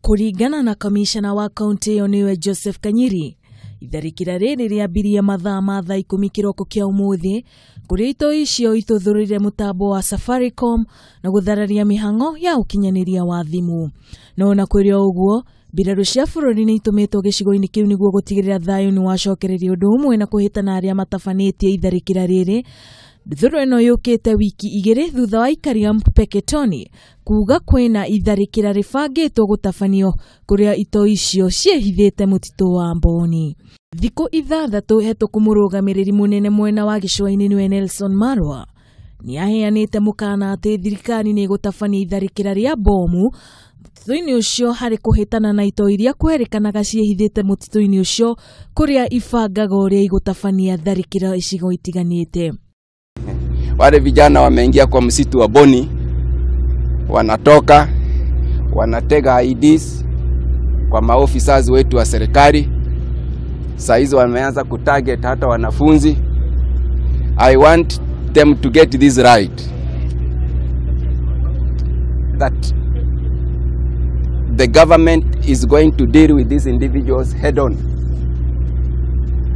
Kuringana na kamishana wa kaunti-ini niwe Joseph Kanyiri, Itharikira riri riambirie mathaa ma thaa 10 kiroko kia umuthi, kuria Itoi icio ituthurire mutambo wa Safaricom na guthararia mihang'o ya ukinyaniria wa thimu. No na kwirio uguo, mbiraru cia bururi ni itumitwo gicigo-ini kiu niguo gutigirira thayu ni wacokereria undu umwe na kuhitana aria matabanitie Itharikira riri. Thutha ino yukite wiki igiri thutha wa ikaria mpeketoni kuuga kwina Itharikira ribangitwo gutabanio kuria Itoi icio ciehithite mutitu wa mboni. Thiku ithathatu hetuku murugamiriri munene mwena wa Gicua-ini Nelson Marwa ni aheanite mukana ati thirikari ni gutabania Itharikira ria bomu mutitu-ini ucio hari kuhitana na Itoi iria kuherikanaga ciehithite mutitu-ini ucio kuria ibangaga uria igutabania Itharikira icigo itiganite. Wale vijana wameingia kwa msitu wa Boni, wanatoka wanatega IDs kwa maofisas wetu wa serikali. Saizi wameanza kutarget hata wanafunzi. I want them to get this right, that the government is going to deal with these individuals head on.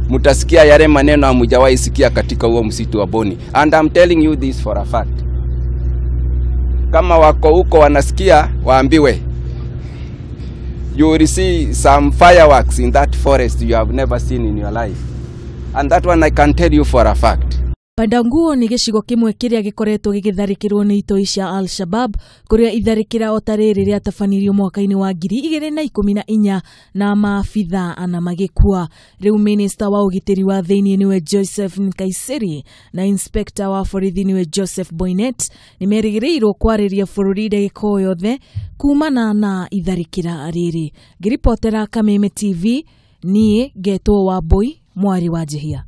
Mutasikia yale maneno hamujawahi sikia katika huo msitu wa Boni. And I'm telling you this for a fact. Kama wako huko wanasikia, waambiwe. You will see some fireworks in that forest you have never seen in your life. And that one I can tell you for a fact. Pandanguo ni gicigo kimwe kiria gikoretwo gigitharikirwo ni Itoi cia alshaabab kuria Itharikira otariri ria tabanirio mwaka-ini wa 2014 na maafitha ana magikua. Riu minister wa ugitiri wa thiini niwe Joseph Nkaiseri na inspector wa borithi niwe Joseph Boynet ni merigiriirwo kwariria bururi ndagiko yothe kumana na Itharikira riri. Ngiripotera Kameme TV, nie getwo Wambui Njihia.